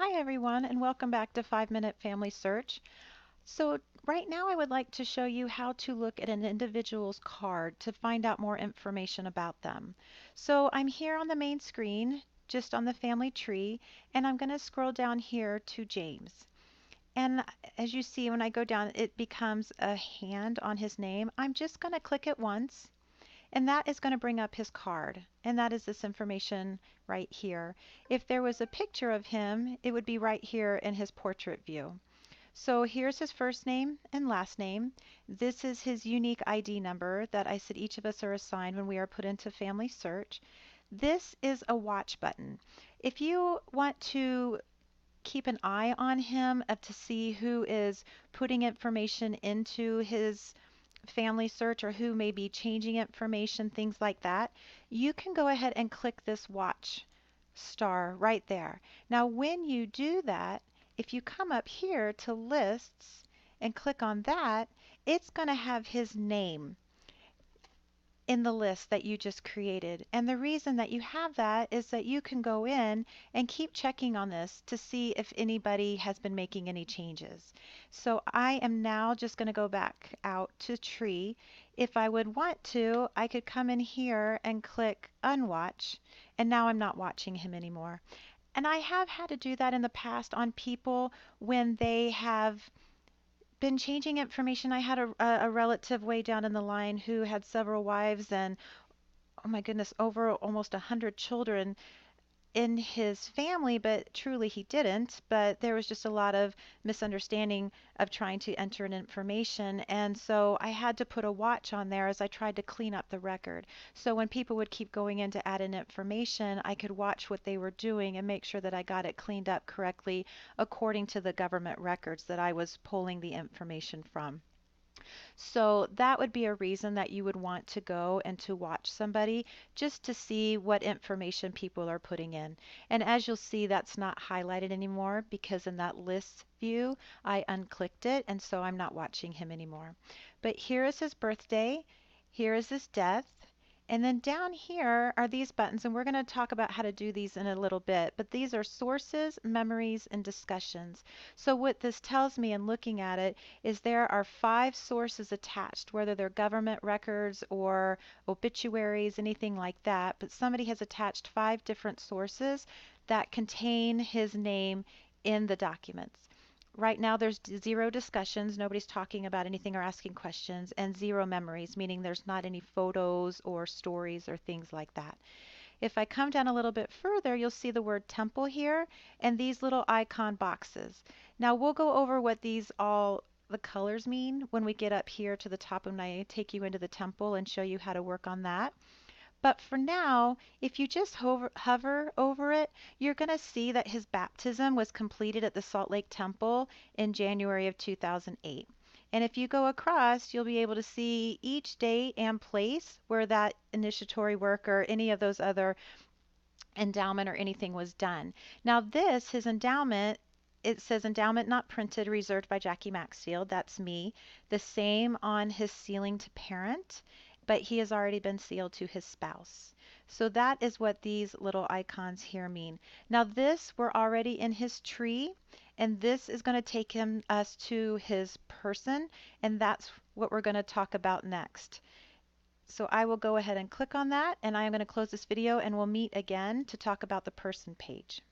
Hi everyone, and welcome back to 5 Minute Family Search. So right now I would like to show you how to look at an individual's card to find out more information about them. So I'm here on the main screen, just on the family tree, and I'm going to scroll down here to James. And as you see, when I go down, it becomes a hand on his name. I'm just going to click it once, and that is going to bring up his card. And that is this information right here. If there was a picture of him, it would be right here in his portrait view. So here's his first name and last name. This is his unique ID number that I said each of us are assigned when we are put into Family Search. This is a watch button. If you want to keep an eye on him to see who is putting information into his family search or who may be changing information, things like that, you can go ahead and click this watch star right there. Now, when you do that, if you come up here to lists and click on that, it's going to have his name in the list that you just created. And the reason that you have that is that you can go in and keep checking on this to see if anybody has been making any changes. So I am now just going to go back out to tree. If I would want to, I could come in here and click unwatch, and now I'm not watching him anymore. And I have had to do that in the past on people when they have been changing information. I had a relative way down in the line who had several wives and, oh my goodness, over almost 100 children in his family, but truly he didn't. But there was just a lot of misunderstanding of trying to enter in information. And so I had to put a watch on there as I tried to clean up the record. So when people would keep going in to add in information, I could watch what they were doing and make sure that I got it cleaned up correctly according to the government records that I was pulling the information from. So that would be a reason that you would want to go and to watch somebody just to see what information people are putting in. And as you'll see, that's not highlighted anymore because in that list view, I unclicked it, and so I'm not watching him anymore. But here is his birthday, here is his death, and then down here are these buttons, and we're going to talk about how to do these in a little bit, but these are sources, memories, and discussions. So what this tells me in looking at it is there are 5 sources attached, whether they're government records or obituaries, anything like that, but somebody has attached 5 different sources that contain his name in the documents. Right now, there's 0 discussions, nobody's talking about anything or asking questions, and 0 memories, meaning there's not any photos or stories or things like that. If I come down a little bit further, you'll see the word temple here and these little icon boxes. Now, we'll go over what the colors mean when we get up here to the top and I take you into the temple and show you how to work on that. But for now, if you just hover over it, you're going to see that his baptism was completed at the Salt Lake Temple in January of 2008. And if you go across, you'll be able to see each date and place where that initiatory work or any of those other endowment or anything was done. Now this, his endowment, it says endowment not printed, reserved by Jackie Maxfield. That's me. The same on his sealing to parent, but he has already been sealed to his spouse. So that is what these little icons here mean. Now this, we're already in his tree, and this is going to take us to his person, and that's what we're going to talk about next. So I will go ahead and click on that, and I am going to close this video and we'll meet again to talk about the person page.